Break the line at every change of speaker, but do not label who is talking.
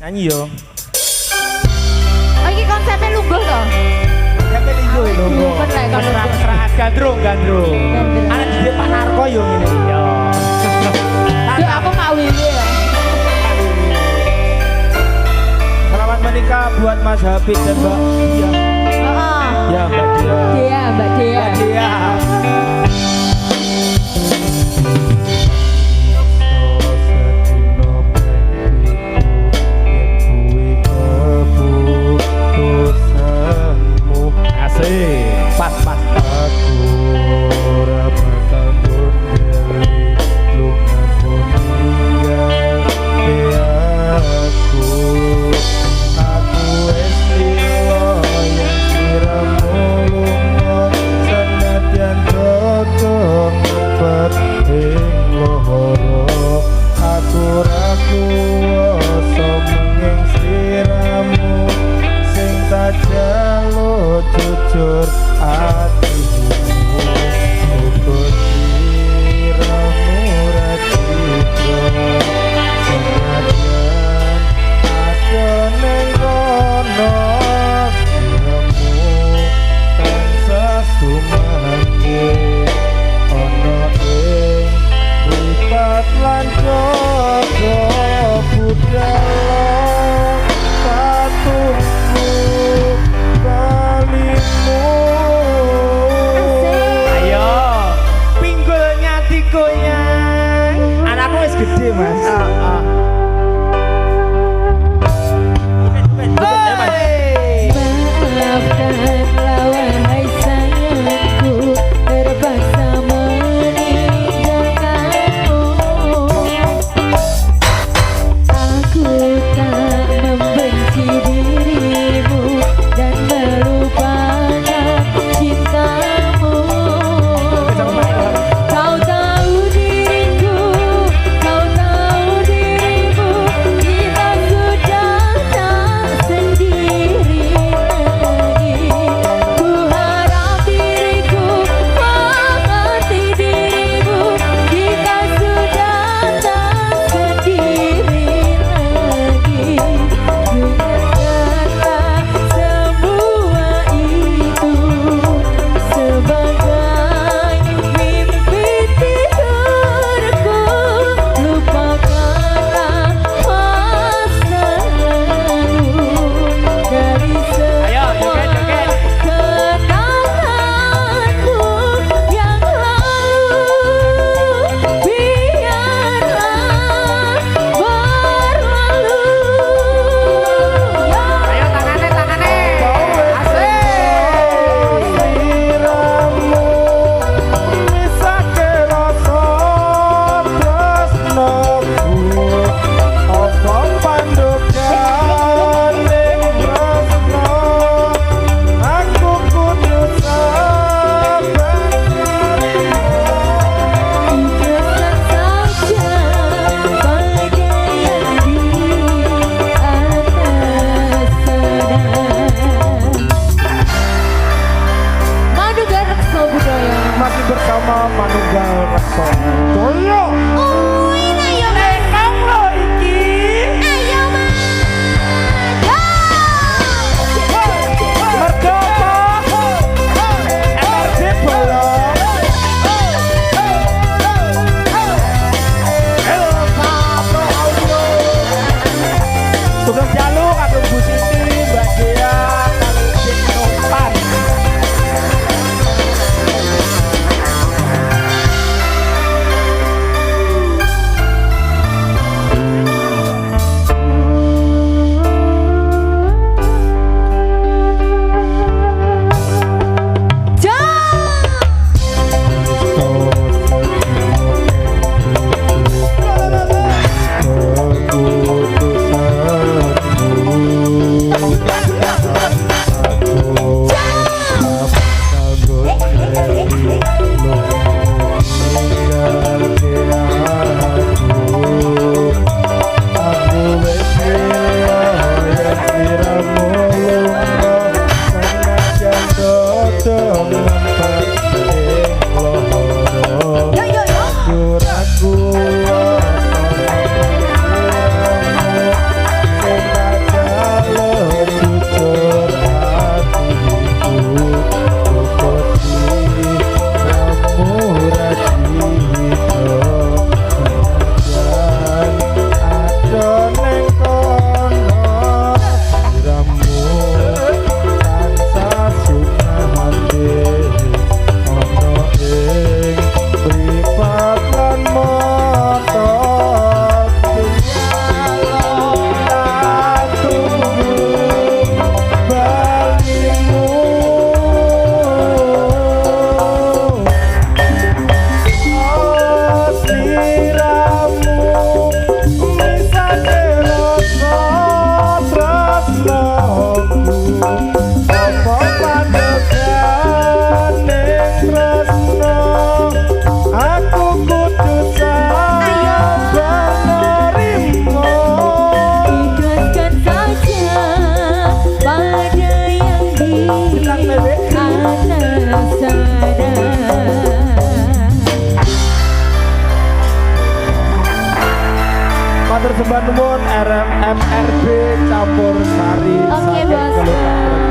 Nyanyi yo.
Oh, ini konsepnya lungguh toh?
Ya kan itu lungguh. Mesra-mesraan gandrung. Anak di Pak Narko yo ngene yo.
Duh, aku Mak Wiwi ya.
Selamat menikah buat Mas Hafid dan Mbak Dia. Ya Mbak Dia.
Mbak Dia.
Mbak Dia. Pas aku ora bakal berdiri lu ninggal aku wis lilo yang siramu lunga senadyan dodong ngempet ing lohoro aku ra kuwasa menging siramu sing tak jaluk jujur hatimu ukur siramu raditro senadyan ada neng kono siramu kan sesumane ono ing lipat lan jogo budaya satungmu kalimu. Ayo pinggulnya tikonya anakku wis gede mas.
Maafkan wahai sayangku terpaksa meninggalkanmu. Aku tak membenci dirimu dan melupakan cintamu. Kau tahu diriku, kau tahu dirimu, kita sudah tak sendiri lagi. Ku harap diriku mengerti dirimu, kita sudah tak sendiri lagi. Dengarkanlah semua itu sebagai mimpi tidurku. Lupakanlah masa lalu dari semua kenanganku yang lalu. Biarlah berlalu. Ayo tangannya.
Siramu misake rasa tresnaku apa pandukane tresno aku kudu sabar
Ikhlaskan saja bagian di atas sana. Manunggal Rekso Budaya.
masih bersama Manunggal Rekso Toyo.
Ayo
Lekang lo iki.
ayo
Mergo apa? MRD bolong. Halo Papa Audio. Sugeng jalu karo Bu Siti, Mbak Dea, karo Cik Nopan. matur sembah nuwun RMMRB campur sari
Oke,
saking
Bos.
Kelurahan